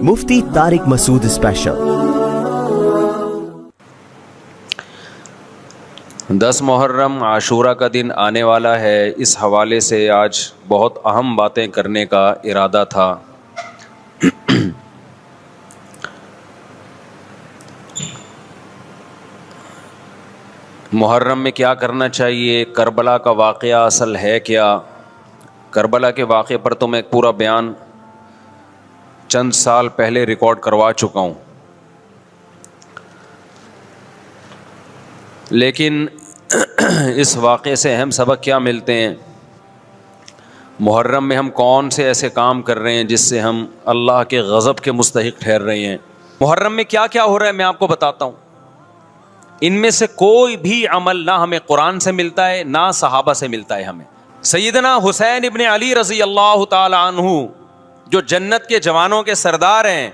مفتی طارق مسعود special. 10 محرم عاشورہ کا دن آنے والا ہے، اس حوالے سے آج بہت اہم باتیں کرنے کا ارادہ تھا۔ محرم میں کیا کرنا چاہیے، کربلا کا واقعہ اصل ہے کیا؟ کربلا کے واقعے پر تو میں ایک پورا بیان چند سال پہلے ریکارڈ کروا چکا ہوں، لیکن اس واقعے سے اہم سبق کیا ملتے ہیں؟ محرم میں ہم کون سے ایسے کام کر رہے ہیں جس سے ہم اللہ کے غضب کے مستحق ٹھہر رہے ہیں؟ محرم میں کیا کیا ہو رہا ہے میں آپ کو بتاتا ہوں۔ ان میں سے کوئی بھی عمل نہ ہمیں قرآن سے ملتا ہے نہ صحابہ سے ملتا ہے ہمیں۔ سیدنا حسین ابن علی رضی اللہ تعالی عنہ جو جنت کے جوانوں کے سردار ہیں،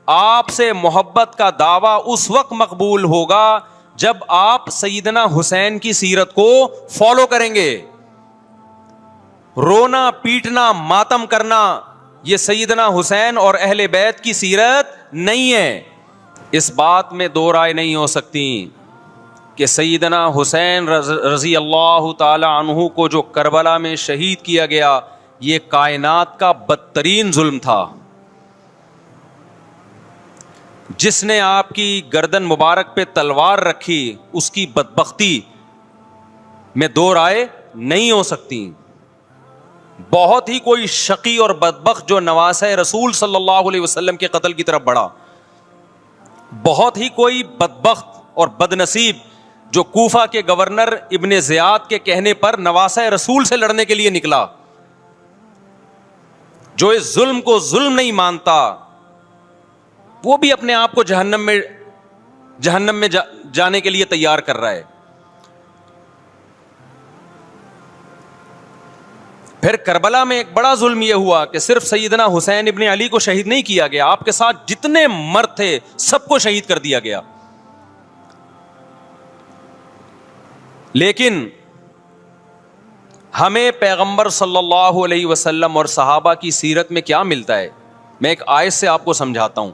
آپ سے محبت کا دعویٰ اس وقت مقبول ہوگا جب آپ سیدنا حسین کی سیرت کو فالو کریں گے۔ رونا پیٹنا ماتم کرنا یہ سیدنا حسین اور اہل بیت کی سیرت نہیں ہے۔ اس بات میں دو رائے نہیں ہو سکتی کہ سیدنا حسین رضی اللہ تعالی عنہ کو جو کربلا میں شہید کیا گیا، یہ کائنات کا بدترین ظلم تھا۔ جس نے آپ کی گردن مبارک پہ تلوار رکھی، اس کی بدبختی میں دو رائے نہیں ہو سکتی۔ بہت ہی کوئی شقی اور بدبخت جو نواسہ رسول صلی اللہ علیہ وسلم کے قتل کی طرف بڑھا، بہت ہی کوئی بدبخت اور بدنصیب جو کوفہ کے گورنر ابن زیاد کے کہنے پر نواسہ رسول سے لڑنے کے لیے نکلا، جو اس ظلم کو ظلم نہیں مانتا، وہ بھی اپنے آپ کو جہنم میں جانے کے لیے تیار کر رہا ہے۔ پھر کربلا میں ایک بڑا ظلم یہ ہوا کہ صرف سیدنا حسین ابن علی کو شہید نہیں کیا گیا، آپ کے ساتھ جتنے مرد تھے سب کو شہید کر دیا گیا۔ لیکن ہمیں پیغمبر صلی اللہ علیہ وسلم اور صحابہ کی سیرت میں کیا ملتا ہے؟ میں ایک آیت سے آپ کو سمجھاتا ہوں۔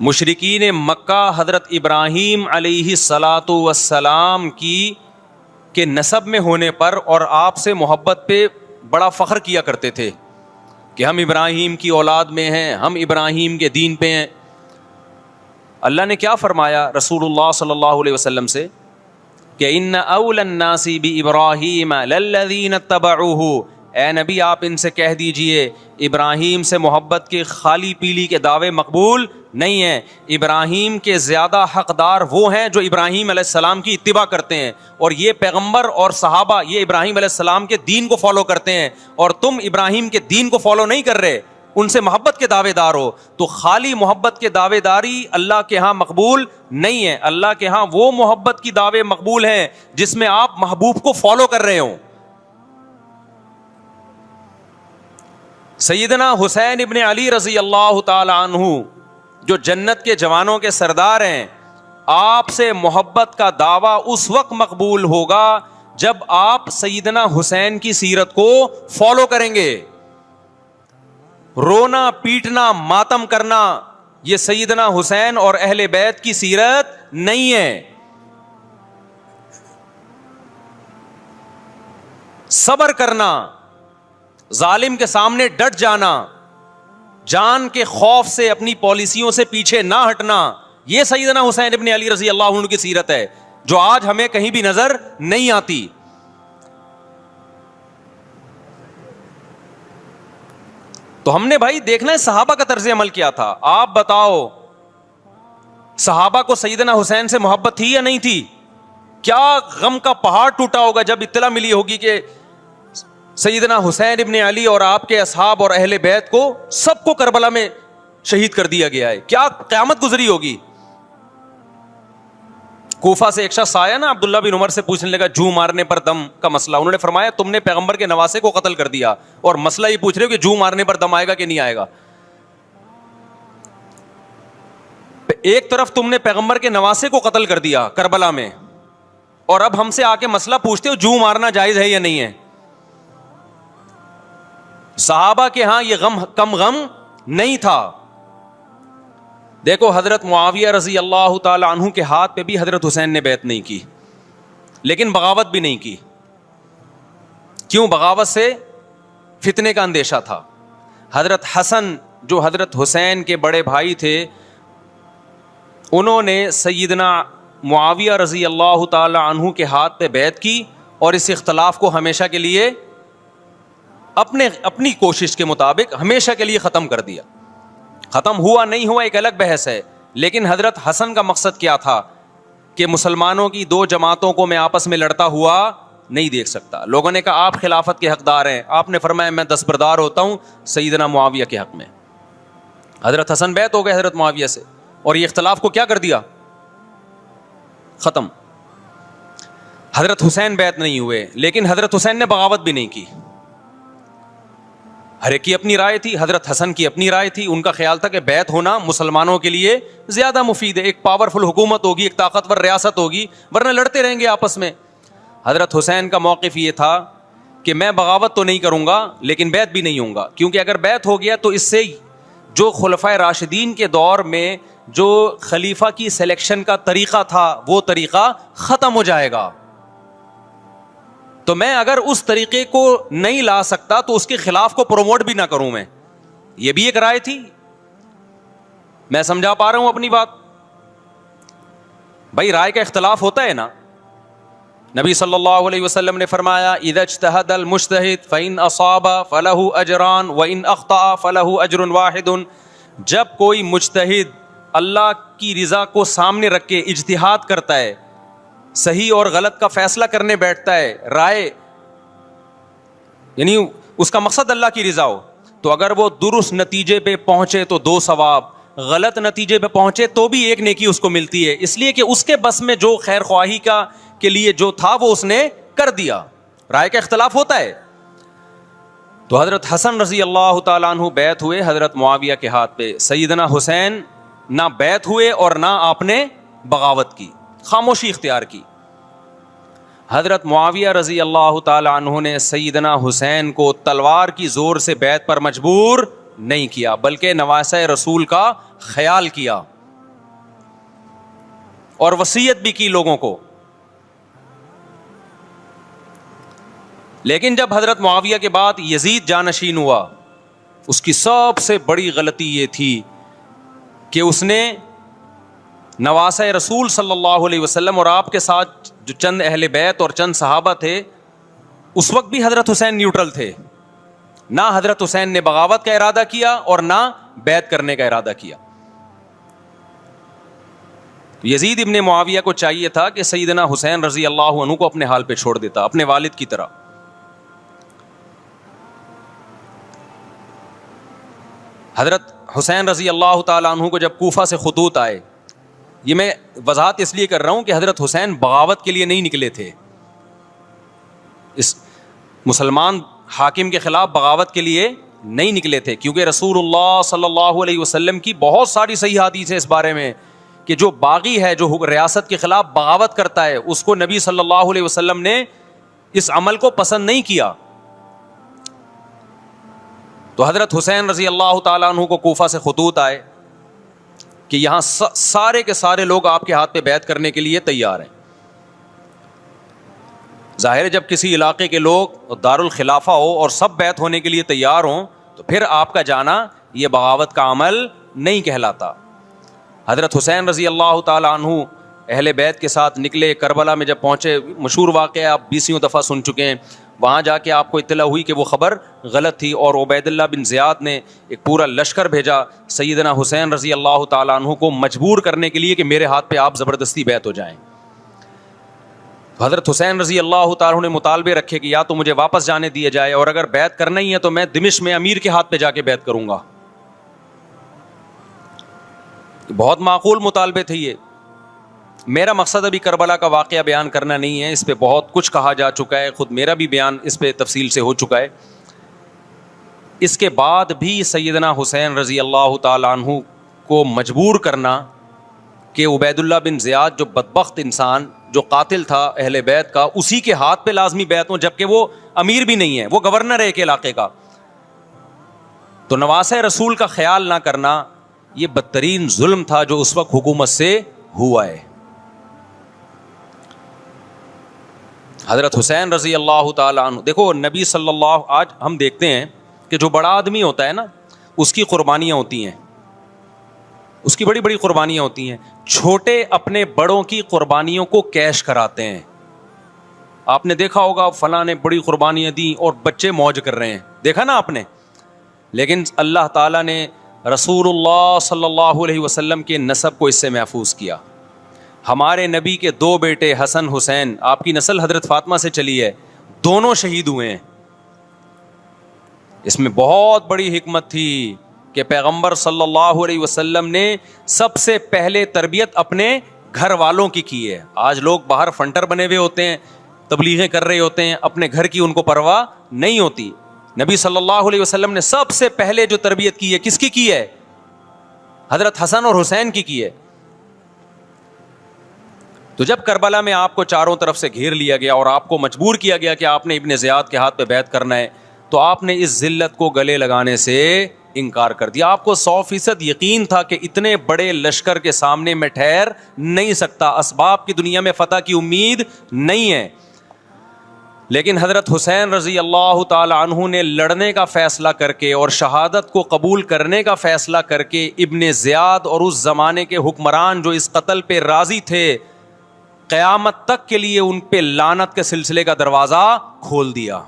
مشرکین مکہ حضرت ابراہیم علیہ الصلاۃ والسلام کے نسب میں ہونے پر اور آپ سے محبت پہ بڑا فخر کیا کرتے تھے کہ ہم ابراہیم کی اولاد میں ہیں، ہم ابراہیم کے دین پہ ہیں۔ اللہ نے کیا فرمایا رسول اللہ صلی اللہ علیہ وسلم سے کہ ان اول الناس بابراہیم للذین اتبعوہ، اے نبی آپ ان سے کہہ دیجئے ابراہیم سے محبت کے خالی پیلی کے دعوے مقبول نہیں ہیں۔ ابراہیم کے زیادہ حقدار وہ ہیں جو ابراہیم علیہ السلام کی اتباع کرتے ہیں، اور یہ پیغمبر اور صحابہ یہ ابراہیم علیہ السلام کے دین کو فالو کرتے ہیں، اور تم ابراہیم کے دین کو فالو نہیں کر رہے، ان سے محبت کے دعوے دار ہو۔ تو خالی محبت کے دعوے داری اللہ کے ہاں مقبول نہیں ہے۔ اللہ کے ہاں وہ محبت کی دعوے مقبول ہیں جس میں آپ محبوب کو فالو کر رہے ہوں۔ سیدنا حسین ابن علی رضی اللہ تعالی عنہ جو جنت کے جوانوں کے سردار ہیں، آپ سے محبت کا دعویٰ اس وقت مقبول ہوگا جب آپ سیدنا حسین کی سیرت کو فالو کریں گے۔ رونا پیٹنا ماتم کرنا یہ سیدنا حسین اور اہل بیت کی سیرت نہیں ہے۔ صبر کرنا، ظالم کے سامنے ڈٹ جانا، جان کے خوف سے اپنی پالیسیوں سے پیچھے نہ ہٹنا، یہ سیدنا حسین ابن علی رضی اللہ عنہ کی سیرت ہے جو آج ہمیں کہیں بھی نظر نہیں آتی۔ تو ہم نے بھائی دیکھنا ہے صحابہ کا طرز عمل کیا تھا۔ آپ بتاؤ صحابہ کو سیدنا حسین سے محبت تھی یا نہیں تھی؟ کیا غم کا پہاڑ ٹوٹا ہوگا جب اطلاع ملی ہوگی کہ سیدنا حسین ابن علی اور آپ کے اصحاب اور اہل بیت کو سب کو کربلا میں شہید کر دیا گیا ہے۔ کیا قیامت گزری ہوگی۔ کوفہ سے ایک شخص آیا نا، عبداللہ بن عمر سے پوچھنے لگا جو مارنے پر دم کا مسئلہ، انہوں نے فرمایا تم نے پیغمبر کے نواسے کو قتل کر دیا اور مسئلہ یہ پوچھ رہے ہو کہ جو مارنے پر دم آئے گا کہ نہیں آئے گا۔ ایک طرف تم نے پیغمبر کے نواسے کو قتل کر دیا کربلا میں، اور اب ہم سے آ کے مسئلہ پوچھتے ہو جو مارنا جائز ہے یا نہیں ہے۔ صحابہ کے ہاں یہ غم کم غم نہیں تھا. دیکھو حضرت معاویہ رضی اللہ تعالی عنہ کے ہاتھ پہ بھی حضرت حسین نے بیعت نہیں کی, لیکن بغاوت بھی نہیں کی. کیوں؟ بغاوت سے فتنے کا اندیشہ تھا. حضرت حسن جو حضرت حسین کے بڑے بھائی تھے, انہوں نے سیدنا معاویہ رضی اللہ تعالی عنہ کے ہاتھ پہ بیعت کی اور اس اختلاف کو ہمیشہ کے لیے اپنی کوشش کے مطابق ہمیشہ کے لیے ختم کر دیا. ختم ہوا نہیں ہوا ایک الگ بحث ہے, لیکن حضرت حسن کا مقصد کیا تھا کہ مسلمانوں کی دو جماعتوں کو میں آپس میں لڑتا ہوا نہیں دیکھ سکتا. لوگوں نے کہا آپ خلافت کے حقدار ہیں, آپ نے فرمایا میں دستبردار ہوتا ہوں سیدنا معاویہ کے حق میں. حضرت حسن بیعت ہو گئے حضرت معاویہ سے, اور یہ اختلاف کو کیا کر دیا؟ ختم. حضرت حسین بیعت نہیں ہوئے, لیکن حضرت حسین نے بغاوت بھی نہیں کی. ہر ایک کی اپنی رائے تھی, حضرت حسن کی اپنی رائے تھی. ان کا خیال تھا کہ بیعت ہونا مسلمانوں کے لیے زیادہ مفید ہے, ایک پاورفل حکومت ہوگی, ایک طاقتور ریاست ہوگی, ورنہ لڑتے رہیں گے آپس میں. حضرت حسین کا موقف یہ تھا کہ میں بغاوت تو نہیں کروں گا لیکن بیعت بھی نہیں ہوں گا, کیونکہ اگر بیعت ہو گیا تو اس سے جو خلفائے راشدین کے دور میں جو خلیفہ کی سلیکشن کا طریقہ تھا وہ طریقہ ختم ہو جائے گا. تو میں اگر اس طریقے کو نہیں لا سکتا تو اس کے خلاف کو پروموٹ بھی نہ کروں میں. یہ بھی ایک رائے تھی. میں سمجھا پا رہا ہوں اپنی بات؟ بھائی رائے کا اختلاف ہوتا ہے نا. نبی صلی اللہ علیہ وسلم نے فرمایا اذا اجتہد المجتہد فإن اصاب فلہ اجران وإن اخطأ فلہ اجر واحد. جب کوئی مجتہد اللہ کی رضا کو سامنے رکھ کے اجتہاد کرتا ہے, صحیح اور غلط کا فیصلہ کرنے بیٹھتا ہے, رائے یعنی اس کا مقصد اللہ کی رضا ہو, تو اگر وہ درست نتیجے پہ پہنچے تو 2 ثواب, غلط نتیجے پہ پہنچے تو بھی 1 نیکی اس کو ملتی ہے, اس لیے کہ اس کے بس میں جو خیر خواہی کا کے لیے جو تھا وہ اس نے کر دیا. رائے کا اختلاف ہوتا ہے. تو حضرت حسن رضی اللہ تعالیٰ عنہ بیعت ہوئے حضرت معاویہ کے ہاتھ پہ. سیدنا حسین نہ بیعت ہوئے اور نہ آپ نے بغاوت کی, خاموشی اختیار کی. حضرت معاویہ رضی اللہ تعالی عنہ نے سیدنا حسین کو تلوار کی زور سے بیعت پر مجبور نہیں کیا, بلکہ نواسہ رسول کا خیال کیا اور وصیت بھی کی لوگوں کو. لیکن جب حضرت معاویہ کے بعد یزید جانشین ہوا, اس کی سب سے بڑی غلطی یہ تھی کہ اس نے نواسہ رسول صلی اللہ علیہ وسلم اور آپ کے ساتھ جو چند اہل بیت اور چند صحابہ تھے, اس وقت بھی حضرت حسین نیوٹرل تھے. نہ حضرت حسین نے بغاوت کا ارادہ کیا اور نہ بیعت کرنے کا ارادہ کیا. یزید ابن معاویہ کو چاہیے تھا کہ سیدنا حسین رضی اللہ عنہ کو اپنے حال پہ چھوڑ دیتا, اپنے والد کی طرح. حضرت حسین رضی اللہ تعالیٰ عنہ کو جب کوفہ سے خطوط آئے, یہ میں وضاحت اس لیے کر رہا ہوں کہ حضرت حسین بغاوت کے لیے نہیں نکلے تھے, اس مسلمان حاکم کے خلاف بغاوت کے لیے نہیں نکلے تھے, کیونکہ رسول اللہ صلی اللہ علیہ وسلم کی بہت ساری صحیح حدیث ہے اس بارے میں کہ جو باغی ہے, جو ریاست کے خلاف بغاوت کرتا ہے, اس کو نبی صلی اللہ علیہ وسلم نے اس عمل کو پسند نہیں کیا. تو حضرت حسین رضی اللہ تعالیٰ عنہ کو کوفہ سے خطوط آئے کہ یہاں سارے کے سارے لوگ آپ کے ہاتھ پہ بیعت کرنے کے لیے تیار ہیں. ظاہر ہے جب کسی علاقے کے لوگ دارالخلافہ ہو اور سب بیعت ہونے کے لیے تیار ہوں تو پھر آپ کا جانا یہ بغاوت کا عمل نہیں کہلاتا. حضرت حسین رضی اللہ تعالیٰ عنہ اہل بیت کے ساتھ نکلے. کربلا میں جب پہنچے, مشہور واقعہ آپ 20 دفعہ سن چکے ہیں, وہاں جا کے آپ کو اطلاع ہوئی کہ وہ خبر غلط تھی اور عبید اللہ بن زیاد نے ایک پورا لشکر بھیجا سیدنا حسین رضی اللہ تعالیٰ عنہ کو مجبور کرنے کے لیے کہ میرے ہاتھ پہ آپ زبردستی بیعت ہو جائیں. تو حضرت حسین رضی اللہ تعالیٰ عنہ نے مطالبے رکھے کہ یا تو مجھے واپس جانے دیا جائے, اور اگر بیعت کرنا ہی ہے تو میں دمشق میں امیر کے ہاتھ پہ جا کے بیعت کروں گا. بہت معقول مطالبے تھے یہ. میرا مقصد ابھی کربلا کا واقعہ بیان کرنا نہیں ہے, اس پہ بہت کچھ کہا جا چکا ہے, خود میرا بھی بیان اس پہ تفصیل سے ہو چکا ہے. اس کے بعد بھی سیدنا حسین رضی اللہ تعالیٰ عنہ کو مجبور کرنا کہ عبید اللہ بن زیاد جو بدبخت انسان جو قاتل تھا اہل بیت کا, اسی کے ہاتھ پہ لازمی بیعت ہوں, جبکہ وہ امیر بھی نہیں ہے, وہ گورنر ہے ایک علاقے کا. تو نواسہ رسول کا خیال نہ کرنا یہ بدترین ظلم تھا جو اس وقت حکومت سے ہوا ہے. حضرت حسین رضی اللہ تعالیٰ عنہ, دیکھو نبی صلی اللہ, آج ہم دیکھتے ہیں کہ جو بڑا آدمی ہوتا ہے نا اس کی قربانیاں ہوتی ہیں, اس کی بڑی بڑی قربانیاں ہوتی ہیں. چھوٹے اپنے بڑوں کی قربانیوں کو کیش کراتے ہیں. آپ نے دیکھا ہوگا فلاں نے بڑی قربانیاں دیں اور بچے موج کر رہے ہیں, دیکھا نا آپ نے. لیکن اللہ تعالیٰ نے رسول اللہ صلی اللہ علیہ وسلم کے نسب کو اس سے محفوظ کیا. ہمارے نبی کے 2 بیٹے حسن حسین, آپ کی نسل حضرت فاطمہ سے چلی ہے, دونوں شہید ہوئے ہیں. اس میں بہت بڑی حکمت تھی کہ پیغمبر صلی اللہ علیہ وسلم نے سب سے پہلے تربیت اپنے گھر والوں کی ہے. آج لوگ باہر فنٹر بنے ہوئے ہوتے ہیں, تبلیغیں کر رہے ہوتے ہیں, اپنے گھر کی ان کو پرواہ نہیں ہوتی. نبی صلی اللہ علیہ وسلم نے سب سے پہلے جو تربیت کی ہے کس کی ہے؟ حضرت حسن اور حسین کی ہے. تو جب کربلا میں آپ کو چاروں طرف سے گھیر لیا گیا اور آپ کو مجبور کیا گیا کہ آپ نے ابن زیاد کے ہاتھ پہ بیعت کرنا ہے, تو آپ نے اس ذلت کو گلے لگانے سے انکار کر دیا. آپ کو 100% یقین تھا کہ اتنے بڑے لشکر کے سامنے میں ٹھہر نہیں سکتا, اسباب کی دنیا میں فتح کی امید نہیں ہے. لیکن حضرت حسین رضی اللہ تعالی عنہ نے لڑنے کا فیصلہ کر کے اور شہادت کو قبول کرنے کا فیصلہ کر کے ابن زیاد اور اس زمانے کے حکمران جو اس قتل پہ راضی تھے, قیامت تک کے لیے ان پہ لعنت کے سلسلے کا دروازہ کھول دیا.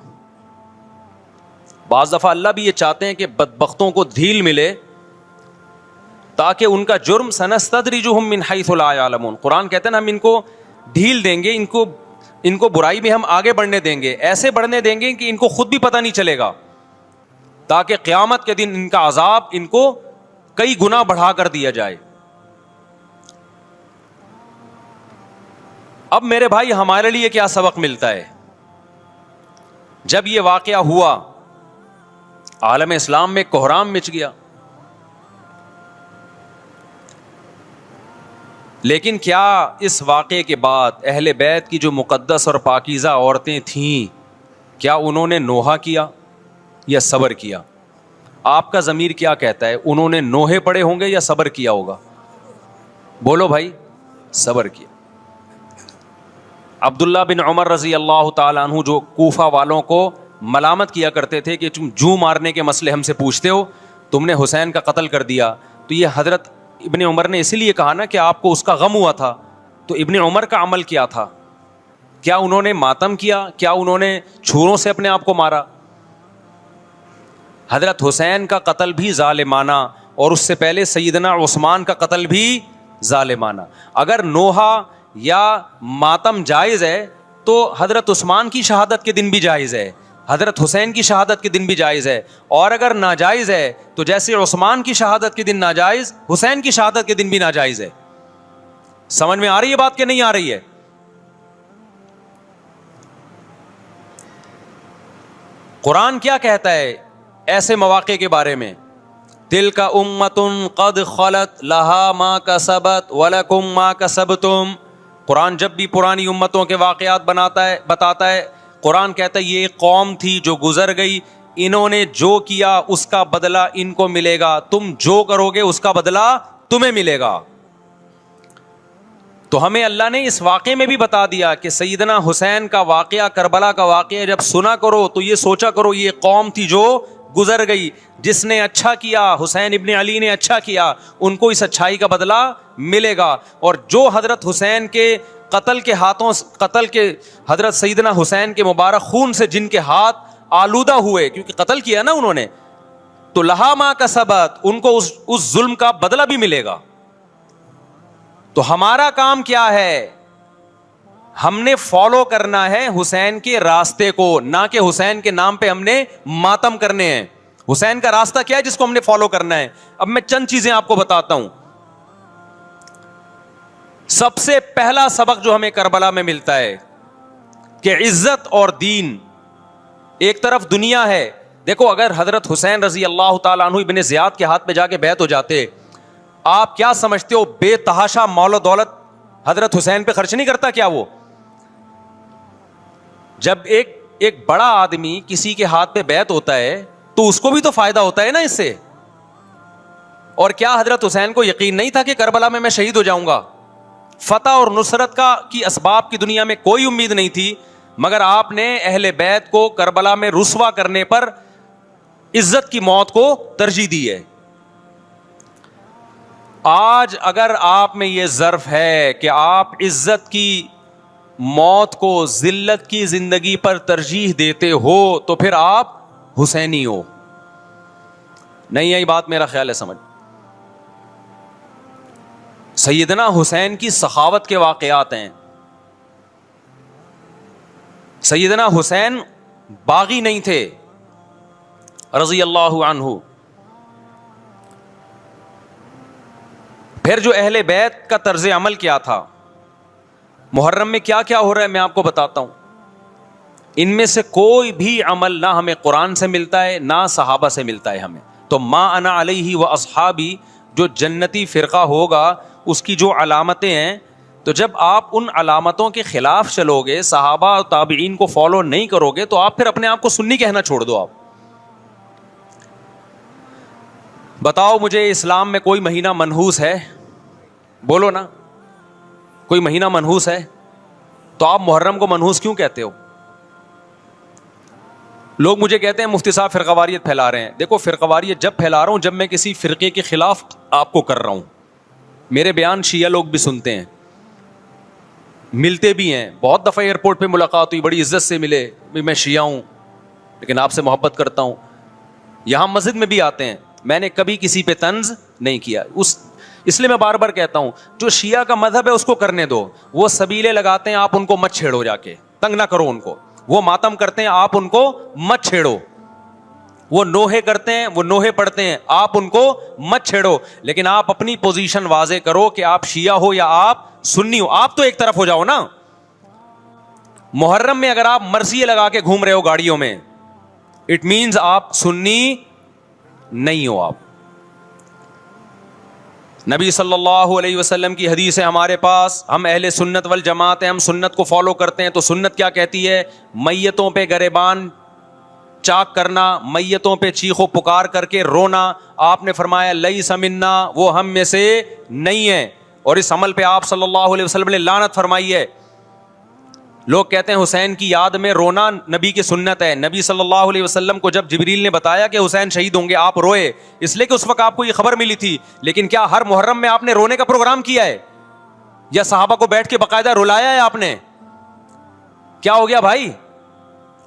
بعض دفعہ اللہ بھی یہ چاہتے ہیں کہ بدبختوں کو ڈھیل ملے تاکہ ان کا جرم سنستدرجہم من حیث لا یعلمون. قرآن کہتے ہیں نا ہم ان کو ڈھیل دیں گے, ان کو برائی میں ہم آگے بڑھنے دیں گے, ایسے بڑھنے دیں گے کہ ان کو خود بھی پتہ نہیں چلے گا, تاکہ قیامت کے دن ان کا عذاب ان کو کئی گنا بڑھا کر دیا جائے. اب میرے بھائی ہمارے لیے کیا سبق ملتا ہے؟ جب یہ واقعہ ہوا عالم اسلام میں کوہرام مچ گیا, لیکن کیا اس واقعے کے بعد اہل بیت کی جو مقدس اور پاکیزہ عورتیں تھیں, کیا انہوں نے نوحہ کیا یا صبر کیا؟ آپ کا ضمیر کیا کہتا ہے, انہوں نے نوحے پڑے ہوں گے یا صبر کیا ہوگا؟ بولو بھائی, صبر کیا. عبداللہ بن عمر رضی اللہ تعالیٰ عنہ جو کوفہ والوں کو ملامت کیا کرتے تھے کہ تم جو مارنے کے مسئلے ہم سے پوچھتے ہو, تم نے حسین کا قتل کر دیا, تو یہ حضرت ابن عمر نے اسی لیے کہا نا کہ آپ کو اس کا غم ہوا تھا. تو ابن عمر کا عمل کیا تھا؟ کیا انہوں نے ماتم کیا؟ کیا انہوں نے چھروں سے اپنے آپ کو مارا؟ حضرت حسین کا قتل بھی ظالمانہ, اور اس سے پہلے سیدنا عثمان کا قتل بھی ظالمانہ. اگر نوحہ یا ماتم جائز ہے تو حضرت عثمان کی شہادت کے دن بھی جائز ہے, حضرت حسین کی شہادت کے دن بھی جائز ہے. اور اگر ناجائز ہے تو جیسے عثمان کی شہادت کے دن ناجائز, حسین کی شہادت کے دن بھی ناجائز ہے. سمجھ میں آ رہی ہے بات کہ نہیں آ رہی ہے؟ قرآن کیا کہتا ہے ایسے مواقع کے بارے میں؟ تلک امۃ قد خلت لہا ما کسبت ولکم ما کسبتم. قرآن جب بھی پرانی امتوں کے واقعات بتاتا ہے, قرآن کہتا ہے یہ ایک قوم تھی جو گزر گئی, انہوں نے جو کیا اس کا بدلہ ان کو ملے گا, تم جو کرو گے اس کا بدلہ تمہیں ملے گا. تو ہمیں اللہ نے اس واقعے میں بھی بتا دیا کہ سیدنا حسین کا واقعہ, کربلا کا واقعہ جب سنا کرو تو یہ سوچا کرو یہ قوم تھی جو گزر گئی, جس نے اچھا کیا, حسین ابن علی نے اچھا کیا, ان کو اس اچھائی کا بدلہ ملے گا. اور جو حضرت حسین کے قتل کے حضرت سیدنا حسین کے مبارک خون سے جن کے ہاتھ آلودہ ہوئے, کیونکہ قتل کیا نا انہوں نے, تو لہا ما کسبت, ان کو اس ظلم کا بدلہ بھی ملے گا. تو ہمارا کام کیا ہے؟ ہم نے فالو کرنا ہے حسین کے راستے کو, نہ کہ حسین کے نام پہ ہم نے ماتم کرنے ہیں. حسین کا راستہ کیا ہے جس کو ہم نے فالو کرنا ہے؟ اب میں چند چیزیں آپ کو بتاتا ہوں. سب سے پہلا سبق جو ہمیں کربلا میں ملتا ہے کہ عزت اور دین, ایک طرف دنیا ہے. دیکھو اگر حضرت حسین رضی اللہ تعالیٰ عنہ ابن زیاد کے ہاتھ پہ جا کے بیعت ہو جاتے, آپ کیا سمجھتے ہو بے تحاشا مال و دولت حضرت حسین پہ خرچ نہیں کرتا کیا وہ؟ جب ایک بڑا آدمی کسی کے ہاتھ پہ بیعت ہوتا ہے تو اس کو بھی تو فائدہ ہوتا ہے نا اس سے. اور کیا حضرت حسین کو یقین نہیں تھا کہ کربلا میں شہید ہو جاؤں گا؟ فتح اور نصرت کی اسباب کی دنیا میں کوئی امید نہیں تھی, مگر آپ نے اہل بیت کو کربلا میں رسوا کرنے پر عزت کی موت کو ترجیح دی ہے. آج اگر آپ میں یہ ظرف ہے کہ آپ عزت کی موت کو ذلت کی زندگی پر ترجیح دیتے ہو تو پھر آپ حسینی ہو. نہیں یہی بات میرا خیال ہے سمجھ. سیدنا حسین کی سخاوت کے واقعات ہیں. سیدنا حسین باغی نہیں تھے رضی اللہ عنہ. پھر جو اہل بیت کا طرز عمل کیا تھا, محرم میں کیا کیا ہو رہا ہے میں آپ کو بتاتا ہوں. ان میں سے کوئی بھی عمل نہ ہمیں قرآن سے ملتا ہے نہ صحابہ سے ملتا ہے ہمیں. تو ما انا علیہ و اصحابی جو جنتی فرقہ ہوگا اس کی جو علامتیں ہیں, تو جب آپ ان علامتوں کے خلاف چلو گے, صحابہ اور تابعین کو فالو نہیں کرو گے, تو آپ پھر اپنے آپ کو سنی کہنا چھوڑ دو. آپ بتاؤ مجھے اسلام میں کوئی مہینہ منحوس ہے؟ بولو نا, کوئی مہینہ منحوس ہے؟ تو آپ محرم کو منحوس کیوں کہتے ہو؟ لوگ مجھے کہتے ہیں مفتی صاحب فرقہ واریت پھیلا رہے ہیں. دیکھو فرقہ واریت جب پھیلا رہا ہوں جب میں کسی فرقے کے خلاف آپ کو کر رہا ہوں. میرے بیان شیعہ لوگ بھی سنتے ہیں, ملتے بھی ہیں. بہت دفعہ ایئرپورٹ پہ ملاقات ہوئی, بڑی عزت سے ملے, میں شیعہ ہوں لیکن آپ سے محبت کرتا ہوں. یہاں مسجد میں بھی آتے ہیں, میں نے کبھی کسی پہ طنز نہیں کیا. اس لیے میں بار بار کہتا ہوں جو شیعہ کا مذہب ہے اس کو کرنے دو. وہ سبیلے لگاتے ہیں, آپ ان کو مت چھیڑو, جا کے تنگ نہ کرو ان کو. وہ ماتم کرتے ہیں, آپ ان کو مت چھیڑو. وہ نوحے کرتے ہیں, وہ نوحے پڑھتے ہیں, آپ ان کو مت چھیڑو. لیکن آپ اپنی پوزیشن واضح کرو کہ آپ شیعہ ہو یا آپ سنی ہو. آپ تو ایک طرف ہو جاؤ نا. محرم میں اگر آپ مرثیے لگا کے گھوم رہے ہو گاڑیوں میں, اٹ مینز آپ سنی نہیں ہو. آپ نبی صلی اللہ علیہ وسلم کی حدیث ہے ہمارے پاس, ہم اہل سنت والجماعت ہیں, ہم سنت کو فالو کرتے ہیں. تو سنت کیا کہتی ہے؟ میتوں پہ گریبان چاک کرنا, میتوں پہ چیخ و پکار کر کے رونا. آپ نے فرمایا لیس منا, وہ ہم میں سے نہیں ہے. اور اس عمل پہ آپ صلی اللہ علیہ وسلم نے لعنت فرمائی ہے. لوگ کہتے ہیں حسین کی یاد میں رونا نبی کی سنت ہے. نبی صلی اللہ علیہ وسلم کو جب جبریل نے بتایا کہ حسین شہید ہوں گے, آپ روئے, اس لیے کہ اس وقت آپ کو یہ خبر ملی تھی. لیکن کیا ہر محرم میں آپ نے رونے کا پروگرام کیا ہے یا صحابہ کو بیٹھ کے باقاعدہ رلایا ہے آپ نے؟ کیا ہو گیا بھائی؟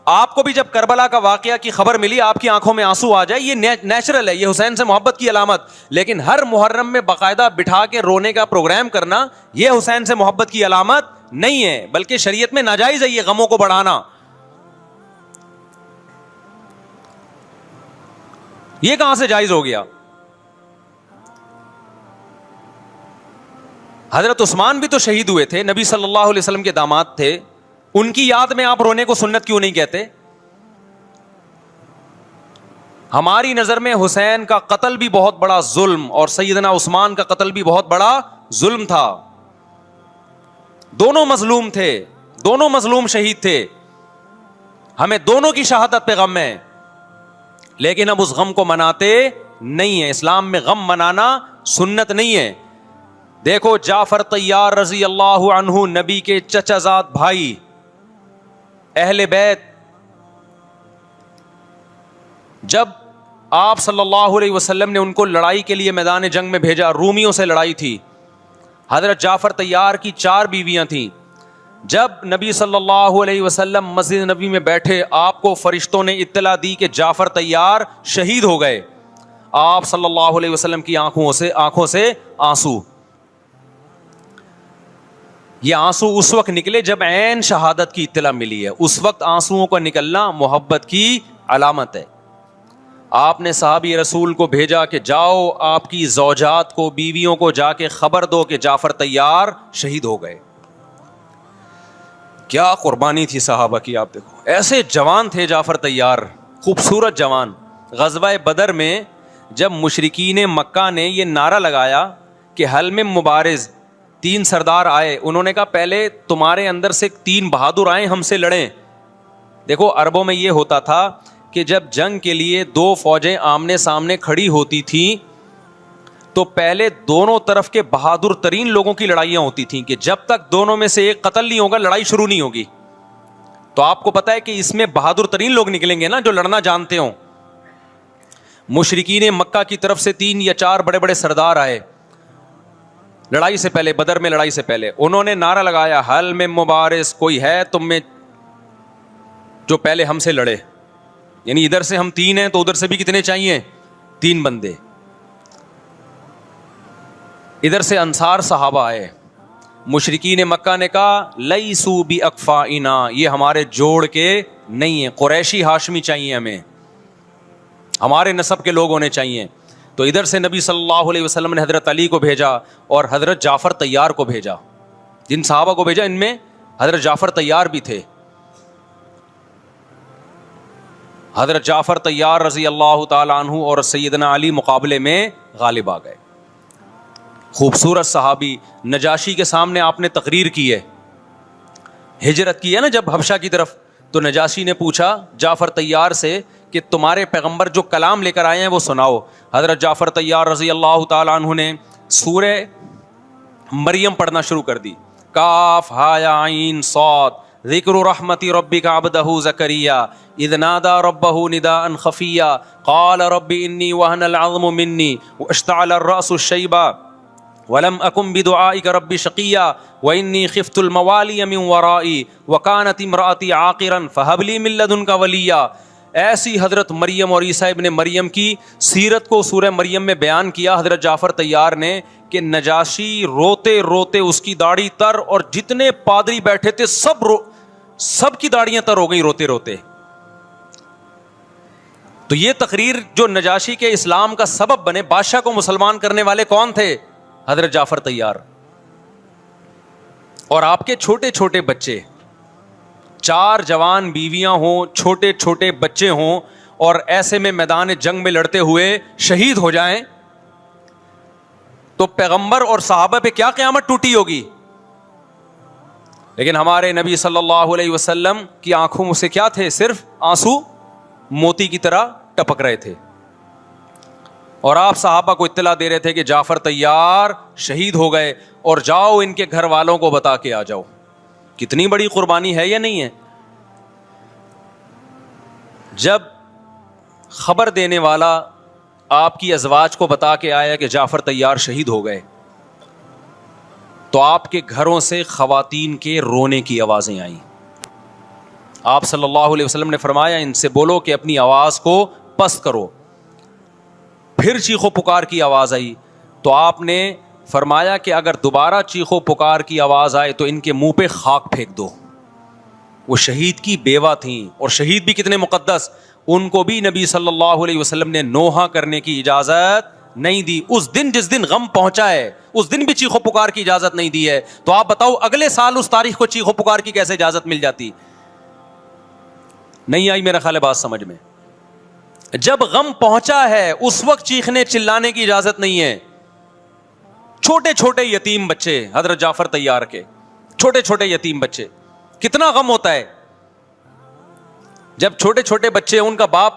آپ کو بھی جب کربلا کا واقعہ کی خبر ملی آپ کی آنکھوں میں آنسو آ جائے, یہ نیچرل ہے, یہ حسین سے محبت کی علامت. لیکن ہر محرم میں باقاعدہ بٹھا کے رونے کا پروگرام کرنا یہ حسین سے محبت کی علامت نہیں ہے, بلکہ شریعت میں ناجائز ہے یہ غموں کو بڑھانا. یہ کہاں سے جائز ہو گیا؟ حضرت عثمان بھی تو شہید ہوئے تھے, نبی صلی اللہ علیہ وسلم کے داماد تھے. ان کی یاد میں آپ رونے کو سنت کیوں نہیں کہتے؟ ہماری نظر میں حسین کا قتل بھی بہت بڑا ظلم اور سیدنا عثمان کا قتل بھی بہت بڑا ظلم تھا. دونوں مظلوم تھے, دونوں مظلوم شہید تھے. ہمیں دونوں کی شہادت پہ غم ہے, لیکن اب اس غم کو مناتے نہیں ہیں. اسلام میں غم منانا سنت نہیں ہے. دیکھو جعفر طیار رضی اللہ عنہ, نبی کے چچا زاد بھائی, اہل بیت, جب آپ صلی اللہ علیہ وسلم نے ان کو لڑائی کے لیے میدان جنگ میں بھیجا, رومیوں سے لڑائی تھی. حضرت جعفر طیار کی 4 بیویاں تھیں. جب نبی صلی اللہ علیہ وسلم مسجد نبی میں بیٹھے, آپ کو فرشتوں نے اطلاع دی کہ جعفر طیار شہید ہو گئے. آپ صلی اللہ علیہ وسلم کی آنکھوں سے آنسو. یہ آنسو اس وقت نکلے جب عین شہادت کی اطلاع ملی ہے. اس وقت آنسوؤں کا نکلنا محبت کی علامت ہے. آپ نے صحابی رسول کو بھیجا کہ جاؤ آپ کی زوجات کو, بیویوں کو جا کے خبر دو کہ جعفر طیار شہید ہو گئے. کیا قربانی تھی صحابہ کی, آپ دیکھو. ایسے جوان تھے جعفر طیار, خوبصورت جوان. غزوہ بدر میں جب مشرکین مکہ نے یہ نعرہ لگایا کہ حل میں مبارز, 3 سردار آئے, انہوں نے کہا پہلے تمہارے اندر سے 3 بہادر آئیں ہم سے لڑیں. دیکھو عربوں میں یہ ہوتا تھا کہ کہ جب جنگ کے لیے دو فوجیں آمنے سامنے کھڑی ہوتی تھیں تو پہلے دونوں طرف کے بہادر ترین لوگوں کی لڑائیاں ہوتی تھیں کہ جب تک دونوں میں سے ایک قتل نہیں ہوگا لڑائی شروع نہیں ہوگی. تو آپ کو پتا ہے کہ اس میں بہادر ترین لوگ نکلیں گے نا جو لڑنا جانتے ہوں. مشرکین مکہ کی طرف سے 3 یا 4 بڑے بڑے سردار آئے لڑائی سے پہلے, بدر میں لڑائی سے پہلے. انہوں نے نعرہ لگایا, حل میں مبارز, کوئی ہے تم میں جو پہلے ہم سے لڑے. یعنی ادھر سے ہم 3 ہیں تو ادھر سے بھی کتنے چاہیے, 3 بندے. ادھر سے انصار صحابہ آئے. مشرکین مکہ نے کہا لیسو بی اکفائنا, یہ ہمارے جوڑ کے نہیں ہیں, قریشی ہاشمی چاہیے ہمیں, ہمارے نسب کے لوگ ہونے چاہیے. تو ادھر سے نبی صلی اللہ علیہ وسلم نے حضرت علی کو بھیجا اور حضرت جعفر طیار کو بھیجا. جن صحابہ کو بھیجا ان میں حضرت جعفر طیار بھی تھے. حضرت جعفر طیار رضی اللہ تعالی عنہ اور سیدنا علی مقابلے میں غالب آ گئے. خوبصورت صحابی, نجاشی کے سامنے آپ نے تقریر کی ہے, ہجرت کی ہے نا جب حبشہ کی طرف, تو نجاشی نے پوچھا جعفر طیار سے کہ تمہارے پیغمبر جو کلام لے کر آئے ہیں وہ سناؤ. حضرت جعفر طیار رضی اللہ تعالی عنہ نے سورہ مریم پڑھنا شروع کر دی. کاف ہا یا عین صاد, ذکر رحمت ربک عبدہ زکریا اذ نادى ربه نداء خفیا قال رب انی وهن العظم منی واشتعل الرأس شیبا ولم اکن بدعائک رب شقیا وانی خفت الموالی من ورائي وکانت امرأتی عاقرا فہب لی من لدنک ولیا. ایسی حضرت مریم اور عیسیٰ ابن مریم کی سیرت کو سورہ مریم میں بیان کیا حضرت جعفر طیار نے کہ نجاشی روتے روتے, اس کی داڑھی تر, اور جتنے پادری بیٹھے تھے سب کی داڑیاں تر ہو گئی روتے روتے. تو یہ تقریر جو نجاشی کے اسلام کا سبب بنے, بادشاہ کو مسلمان کرنے والے کون تھے, حضرت جعفر طیار. اور آپ کے چھوٹے چھوٹے بچے, 4 جوان بیویاں ہوں, چھوٹے چھوٹے بچے ہوں, اور ایسے میں میدان جنگ میں لڑتے ہوئے شہید ہو جائیں تو پیغمبر اور صحابہ پہ کیا قیامت ٹوٹی ہوگی. لیکن ہمارے نبی صلی اللہ علیہ وسلم کی آنکھوں میں سے کیا تھے, صرف آنسو موتی کی طرح ٹپک رہے تھے. اور آپ صحابہ کو اطلاع دے رہے تھے کہ جعفر طیار شہید ہو گئے اور جاؤ ان کے گھر والوں کو بتا کے آ جاؤ. کتنی بڑی قربانی ہے یا نہیں ہے. جب خبر دینے والا آپ کی ازواج کو بتا کے آیا کہ جعفر طیار شہید ہو گئے تو آپ کے گھروں سے خواتین کے رونے کی آوازیں آئیں. آپ صلی اللہ علیہ وسلم نے فرمایا ان سے بولو کہ اپنی آواز کو پست کرو. پھر چیخو پکار کی آواز آئی تو آپ نے فرمایا کہ اگر دوبارہ چیخو پکار کی آواز آئے تو ان کے منہ پہ خاک پھینک دو. وہ شہید کی بیوہ تھیں, اور شہید بھی کتنے مقدس, ان کو بھی نبی صلی اللہ علیہ وسلم نے نوحہ کرنے کی اجازت نہیں دی. اس دن جس دن غم پہنچا ہے اس دن بھی چیخو پکار کی اجازت نہیں دی ہے. تو آپ بتاؤ اگلے سال اس تاریخ کو چیخو پکار کی کیسے اجازت مل جاتی. نہیں آئی میرا خیال ہے بات سمجھ میں. جب غم پہنچا ہے اس وقت چیخنے چلانے کی اجازت نہیں ہے. چھوٹے چھوٹے یتیم بچے, حضرت جعفر طیار کے چھوٹے چھوٹے یتیم بچے, کتنا غم ہوتا ہے جب چھوٹے چھوٹے بچے, ان کا باپ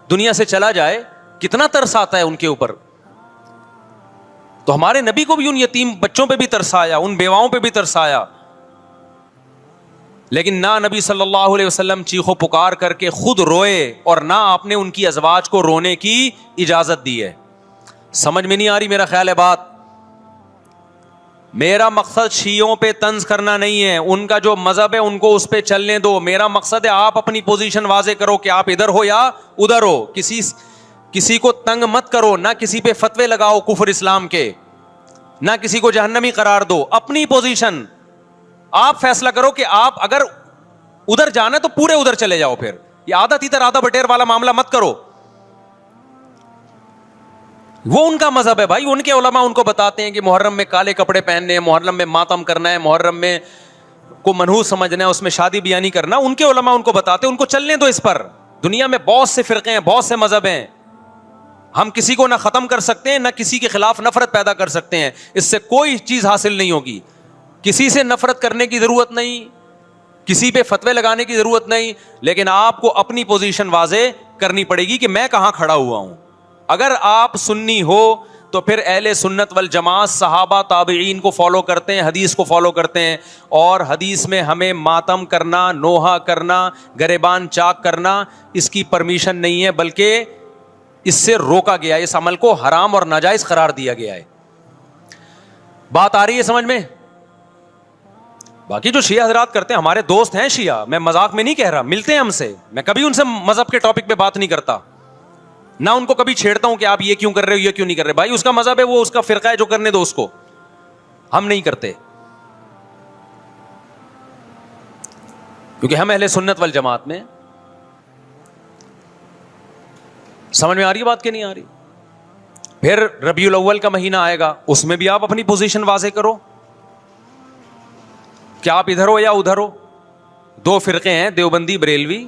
دنیا سے چلا جائے, کتنا ترس آتا ہے ان کے اوپر. تو ہمارے نبی کو بھی ان یتیم بچوں پہ بھی ترس آیا, ان بیواؤں پہ بھی ترس آیا. لیکن نہ نبی صلی اللہ علیہ وسلم چیخو پکار کر کے خود روئے اور نہ آپ نے ان کی ازواج کو رونے کی اجازت دی ہے. سمجھ میں نہیں آ رہی میرا خیال ہے بات. میرا مقصد شیعوں پہ طنز کرنا نہیں ہے, ان کا جو مذہب ہے ان کو اس پہ چلنے دو. میرا مقصد ہے آپ اپنی پوزیشن واضح کرو کہ آپ ادھر ہو یا ادھر ہو. کسی کو تنگ مت کرو, نہ کسی پہ فتوے لگاؤ کفر اسلام کے, نہ کسی کو جہنمی قرار دو. اپنی پوزیشن آپ فیصلہ کرو کہ آپ اگر ادھر جانا ہے تو پورے ادھر چلے جاؤ. پھر یہ آدھا تیتر آدھا بٹیر والا معاملہ مت کرو. وہ ان کا مذہب ہے بھائی, ان کے علماء ان کو بتاتے ہیں کہ محرم میں کالے کپڑے پہننے ہیں, محرم میں ماتم کرنا ہے, محرم میں کو منحوس سمجھنا ہے, اس میں شادی بیاہ نہیں کرنا. ان کے علماء ان کو بتاتے ہیں, ان کو چلنے دو اس پر. دنیا میں بہت سے فرقے ہیں, بہت سے مذہب ہیں, ہم کسی کو نہ ختم کر سکتے ہیں نہ کسی کے خلاف نفرت پیدا کر سکتے ہیں. اس سے کوئی چیز حاصل نہیں ہوگی. کسی سے نفرت کرنے کی ضرورت نہیں, کسی پہ فتوے لگانے کی ضرورت نہیں, لیکن آپ کو اپنی پوزیشن واضح کرنی پڑے گی کہ میں کہاں کھڑا ہوا ہوں. اگر آپ سنی ہو تو پھر اہل سنت والجماعت صحابہ تابعین کو فالو کرتے ہیں, حدیث کو فالو کرتے ہیں, اور حدیث میں ہمیں ماتم کرنا, نوحہ کرنا, گریبان چاک کرنا اس کی پرمیشن نہیں ہے, بلکہ اس سے روکا گیا ہے, اس عمل کو حرام اور ناجائز قرار دیا گیا ہے. بات آ رہی ہے سمجھ میں؟ باقی جو شیعہ حضرات کرتے ہیں, ہمارے دوست ہیں شیعہ, میں مذاق میں نہیں کہہ رہا, ملتے ہیں ہم سے, میں کبھی ان سے مذہب کے ٹاپک پہ بات نہیں کرتا, نہ ان کو کبھی چھیڑتا ہوں کہ آپ یہ کیوں کر رہے ہو, یہ کیوں نہیں کر رہے. بھائی اس کا مذہب ہے, وہ اس کا فرقہ ہے, جو کرنے دو اس کو, ہم نہیں کرتے, کیونکہ ہم اہل سنت والجماعت میں. سمجھ میں آ رہی ہے بات کہ نہیں آ رہی؟ پھر ربیع الاول کا مہینہ آئے گا, اس میں بھی آپ اپنی پوزیشن واضح کرو کہ آپ ادھر ہو یا ادھر ہو. دو فرقے ہیں, دیوبندی بریلوی.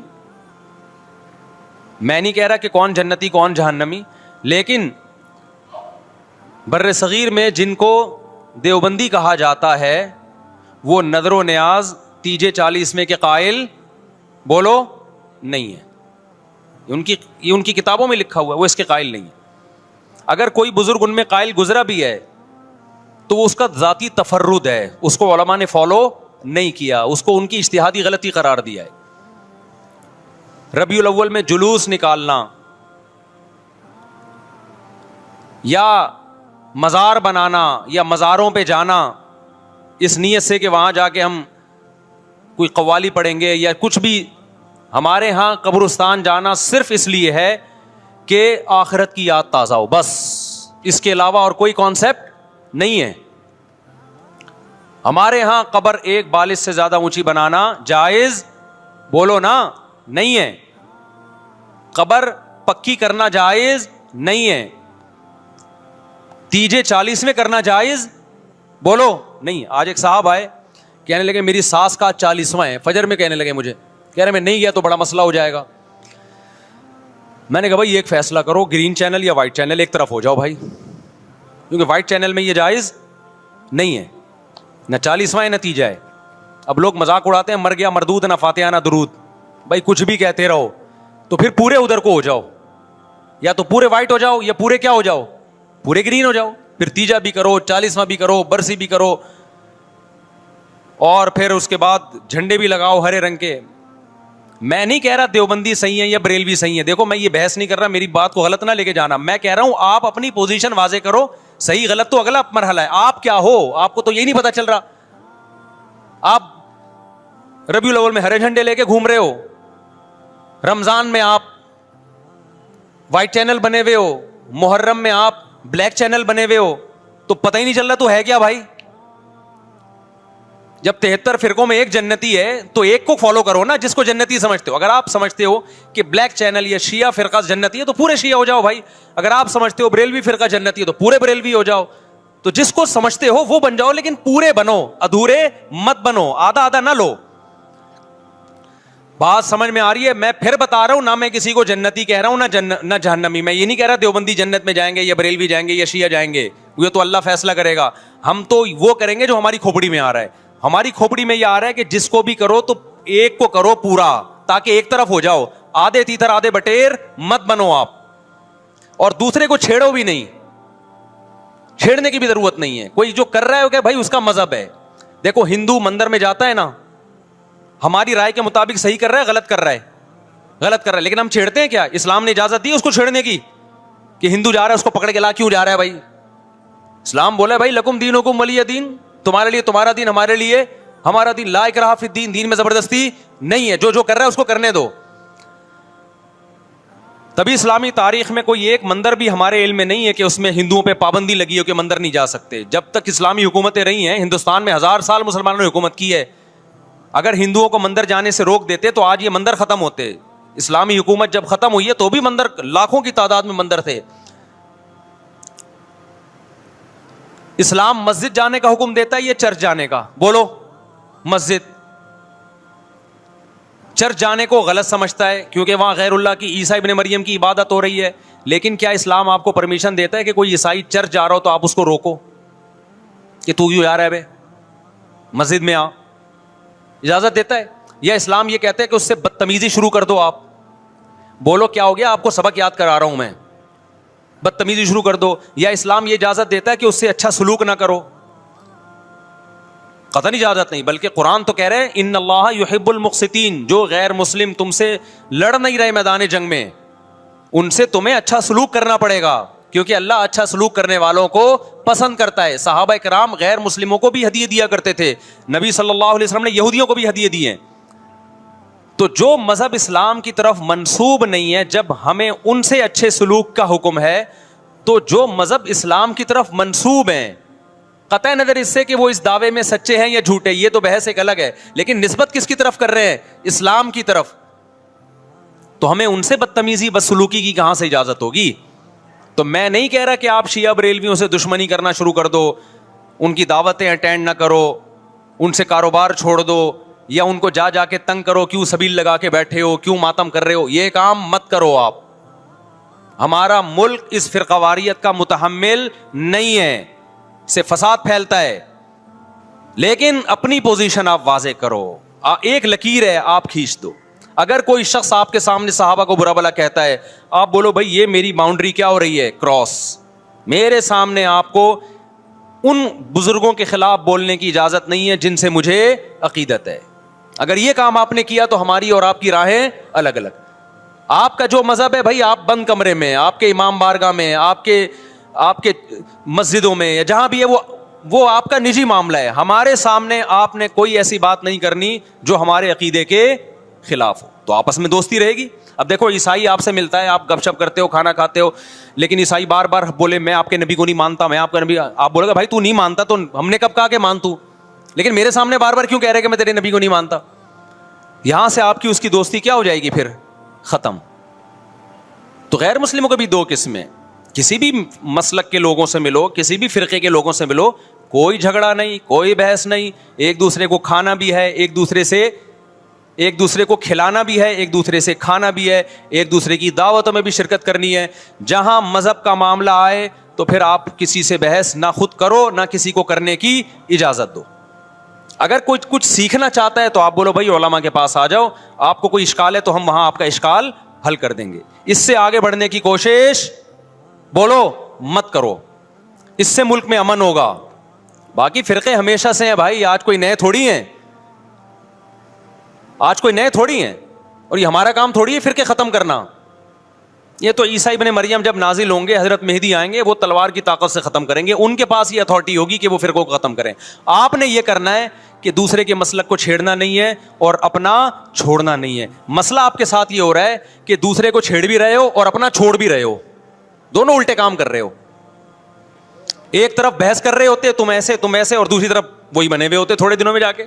میں نہیں کہہ رہا کہ کون جنتی کون جہنمی, لیکن بر صغیر میں جن کو دیوبندی کہا جاتا ہے وہ نظر و نیاز تیجے 40 میں کے قائل بولو نہیں ہے. یہ ان کی کتابوں میں لکھا ہوا ہے, وہ اس کے قائل نہیں ہے. اگر کوئی بزرگ ان میں قائل گزرا بھی ہے تو وہ اس کا ذاتی تفرد ہے, اس کو علماء نے فالو نہیں کیا, اس کو ان کی اجتہادی غلطی قرار دیا ہے. ربیع الاول میں جلوس نکالنا یا مزار بنانا یا مزاروں پہ جانا اس نیت سے کہ وہاں جا کے ہم کوئی قوالی پڑھیں گے یا کچھ بھی, ہمارے ہاں قبرستان جانا صرف اس لیے ہے کہ آخرت کی یاد تازہ ہو, بس. اس کے علاوہ اور کوئی کانسیپٹ نہیں ہے. ہمارے ہاں قبر ایک بالش سے زیادہ اونچی بنانا جائز بولو نا نہیں ہے. قبر پکی کرنا جائز نہیں ہے. تیجے 40 میں کرنا جائز بولو نہیں. آج ایک صاحب آئے, کہنے لگے میری ساس کا 40واں ہے, فجر میں کہنے لگے مجھے, کہہ رہے میں نہیں گیا تو بڑا مسئلہ ہو جائے گا. میں نے کہا بھائی ایک فیصلہ کرو, گرین چینل یا وائٹ چینل, ایک طرف ہو جاؤ بھائی, کیونکہ وائٹ چینل میں یہ جائز نہیں ہے, نہ 40واں ہے نہ تیجا ہے. اب لوگ مذاق اڑاتے ہیں مر گیا مردود نہ فاتحہ نہ درود. بھائی کچھ بھی کہتے رہو, تو پھر پورے ادھر کو ہو جاؤ, یا تو پورے وائٹ ہو جاؤ یا پورے کیا ہو جاؤ, پورے گرین ہو جاؤ. پھر تیجا بھی کرو, 40واں بھی کرو, برسی بھی کرو, اور پھر اس کے بعد جھنڈے بھی لگاؤ ہرے رنگ کے. میں نہیں کہہ رہا دیوبندی صحیح ہے یا بریلوی صحیح ہے, دیکھو میں یہ بحث نہیں کر رہا, میری بات کو غلط نہ لے کے جانا. میں کہہ رہا ہوں آپ اپنی پوزیشن واضح کرو, صحیح غلط تو اگلا مرحلہ ہے. آپ کیا ہو, آپ کو تو یہی نہیں پتا چل رہا. آپ ربیع الاول میں ہرے جھنڈے لے کے گھوم رہے ہو, رمضان میں آپ وائٹ چینل بنے ہوئے ہو, محرم میں آپ بلیک چینل بنے ہوئے ہو, تو پتہ ہی نہیں چل رہا تو ہے کیا بھائی. جب 73 فرقوں میں ایک جنتی ہے تو ایک کو فالو کرو نا, جس کو جنتی سمجھتے ہو. اگر آپ سمجھتے ہو کہ بلیک چینل یا شیعہ فرقہ جنتی ہے تو پورے شیعہ ہو جاؤ بھائی. اگر آپ سمجھتے ہو بریلوی فرقہ جنتی ہے تو پورے بریلوی ہو جاؤ. تو جس کو سمجھتے ہو وہ بن جاؤ, لیکن پورے بنو, ادھورے مت بنو, آدھا آدھا نہ لو. بات سمجھ میں آ رہی ہے؟ میں پھر بتا رہا ہوں, نہ میں کسی کو جنتی کہہ رہا ہوں نہ جہنمی. میں یہ نہیں کہہ رہا دیوبندی جنت میں جائیں گے یا بریلوی جائیں گے یا شیعہ جائیں گے, یہ تو اللہ فیصلہ کرے گا. ہم تو وہ کریں گے جو ہماری کھوپڑی میں آ رہا ہے. ہماری کھوپڑی میں یہ آ رہا ہے کہ جس کو بھی کرو تو ایک کو کرو پورا, تاکہ ایک طرف ہو جاؤ. آدھے تیتر آدھے بٹیر مت بنو آپ, اور دوسرے کو چھیڑو بھی نہیں, چھیڑنے کی بھی ضرورت نہیں ہے. کوئی جو کر رہا ہے کہ بھائی اس کا مذہب ہے. دیکھو ہندو مندر میں جاتا ہے نا, ہماری رائے کے مطابق صحیح کر رہا ہے غلط کر رہا ہے, غلط کر رہا ہے, لیکن ہم چھیڑتے ہیں کیا؟ اسلام نے اجازت دی اس کو چھیڑنے کی کہ ہندو جا رہا ہے اس کو پکڑ کے لا کیوں جا رہا ہے بھائی؟ اسلام بولا ہے بھائی لکم دینکم ولی دین, تمہارے لیے تمہارا دین, ہمارے لیے ہمارا دین. لا اکراہ فی الدین, دین میں زبردستی نہیں ہے, جو کر رہا ہے اس کو کرنے دو. تبھی اسلامی تاریخ میں کوئی ایک مندر بھی ہمارے علم میں نہیں ہے کہ اس میں ہندوؤں پہ پابندی لگی ہو کہ مندر نہیں جا سکتے. جب تک اسلامی حکومتیں رہی ہیں, ہندوستان میں 1000 سال مسلمانوں نے حکومت کی ہے. اگر ہندوؤں کو مندر جانے سے روک دیتے تو آج یہ مندر ختم ہوتے. اسلامی حکومت جب ختم ہوئی ہے تو بھی مندر لاکھوں کی تعداد میں مندر تھے. اسلام مسجد جانے کا حکم دیتا ہے یا چرچ جانے کا؟ بولو. مسجد. چرچ جانے کو غلط سمجھتا ہے کیونکہ وہاں غیر اللہ کی, عیسیٰ ابن مریم کی عبادت ہو رہی ہے. لیکن کیا اسلام آپ کو پرمیشن دیتا ہے کہ کوئی عیسائی چرچ جا رہا ہو تو آپ اس کو روکو کہ تو کیوں جا رہا ہے بے, مسجد میں آ؟ اجازت دیتا ہے؟ یا اسلام یہ کہتا ہے کہ اس سے بدتمیزی شروع کر دو. آپ بولو کیا ہو گیا, آپ کو سبق یاد کرا رہا ہوں میں, بدتمیزی شروع کر دو. یا اسلام یہ اجازت دیتا ہے کہ اس سے اچھا سلوک نہ کرو, قطعاً اجازت نہیں, بلکہ قرآن تو کہہ رہے ہیں ان اللہ یحب المقسطین, جو غیر مسلم تم سے لڑ نہیں رہے میدان جنگ میں, ان سے تمہیں اچھا سلوک کرنا پڑے گا, کیونکہ اللہ اچھا سلوک کرنے والوں کو پسند کرتا ہے. صحابہ کرام غیر مسلموں کو بھی ہدیے دیا کرتے تھے, نبی صلی اللہ علیہ وسلم نے یہودیوں کو بھی ہدیے دیے. تو جو مذہب اسلام کی طرف منسوب نہیں ہے, جب ہمیں ان سے اچھے سلوک کا حکم ہے, تو جو مذہب اسلام کی طرف منسوب ہیں, قطع نظر اس سے کہ وہ اس دعوے میں سچے ہیں یا جھوٹے, یہ تو بحث ایک الگ ہے, لیکن نسبت کس کی طرف کر رہے ہیں؟ اسلام کی طرف. تو ہمیں ان سے بدتمیزی بدسلوکی کی کہاں سے اجازت ہوگی؟ تو میں نہیں کہہ رہا کہ آپ شیعہ بریلویوں سے دشمنی کرنا شروع کر دو, ان کی دعوتیں اٹینڈ نہ کرو, ان سے کاروبار چھوڑ دو, یا ان کو جا کے تنگ کرو, کیوں سبیل لگا کے بیٹھے ہو, کیوں ماتم کر رہے ہو, یہ کام مت کرو آپ. ہمارا ملک اس فرقہ واریت کا متحمل نہیں ہے, سے فساد پھیلتا ہے. لیکن اپنی پوزیشن آپ واضح کرو, ایک لکیر ہے آپ کھینچ دو. اگر کوئی شخص آپ کے سامنے صحابہ کو برا بھلا کہتا ہے, آپ بولو بھائی یہ میری باؤنڈری کیا ہو رہی ہے, کراس. میرے سامنے آپ کو ان بزرگوں کے خلاف بولنے کی اجازت نہیں ہے جن سے مجھے عقیدت ہے. اگر یہ کام آپ نے کیا تو ہماری اور آپ کی راہیں الگ الگ. آپ کا جو مذہب ہے بھائی, آپ بند کمرے میں, آپ کے امام بارگاہ میں, آپ کے مسجدوں میں, یا جہاں بھی ہے وہ آپ کا نجی معاملہ ہے. ہمارے سامنے آپ نے کوئی ایسی بات نہیں کرنی جو ہمارے عقیدے کے خلاف ہو, تو آپس میں دوستی رہے گی. اب دیکھو عیسائی آپ سے ملتا ہے, آپ گپ شپ کرتے ہو, کھانا کھاتے ہو, لیکن عیسائی بار بار بولے میں آپ کے نبی کو نہیں مانتا, میں آپ کا نبی, آپ بولے گا بھائی تو نہیں مانتا تو ہم نے کب کہا کہ مان تو, لیکن میرے سامنے بار بار کیوں کہہ رہے کہ میں تیرے نبی کو نہیں مانتا؟ یہاں سے آپ کی اس کی دوستی کیا ہو جائے گی, پھر ختم. تو غیر مسلموں کو بھی دو قسمیں, کسی بھی مسلک کے لوگوں سے ملو, کسی بھی فرقے کے لوگوں سے ملو, کوئی جھگڑا نہیں, کوئی بحث نہیں, ایک دوسرے کو کھانا بھی ہے, ایک دوسرے کو کھلانا بھی ہے, ایک دوسرے سے کھانا بھی ہے, ایک دوسرے کی دعوتوں میں بھی شرکت کرنی ہے. جہاں مذہب کا معاملہ آئے تو پھر آپ کسی سے بحث نہ خود کرو نہ کسی کو کرنے کی اجازت دو. اگر کوئی کچھ سیکھنا چاہتا ہے تو آپ بولو بھائی علماء کے پاس آ جاؤ, آپ کو کوئی اشکال ہے تو ہم وہاں آپ کا اشکال حل کر دیں گے. اس سے آگے بڑھنے کی کوشش بولو مت کرو, اس سے ملک میں امن ہوگا. باقی فرقے ہمیشہ سے ہیں بھائی, آج کوئی نئے تھوڑی ہیں, اور یہ ہمارا کام تھوڑی ہے فرقے ختم کرنا. یہ تو عیسیٰ ابن مریم جب نازل ہوں گے, حضرت مہدی آئیں گے, وہ تلوار کی طاقت سے ختم کریں گے, ان کے پاس یہ اتھارٹی ہوگی کہ وہ فرقوں کو ختم کریں. آپ نے یہ کرنا ہے کہ دوسرے کے مسلک کو چھیڑنا نہیں ہے اور اپنا چھوڑنا نہیں ہے. مسئلہ آپ کے ساتھ یہ ہو رہا ہے کہ دوسرے کو چھیڑ بھی رہے ہو اور اپنا چھوڑ بھی رہے ہو, دونوں الٹے کام کر رہے ہو. ایک طرف بحث کر رہے ہوتے تم ایسے, اور دوسری طرف وہی بنے ہوئے ہوتے تھوڑے دنوں میں جا کے.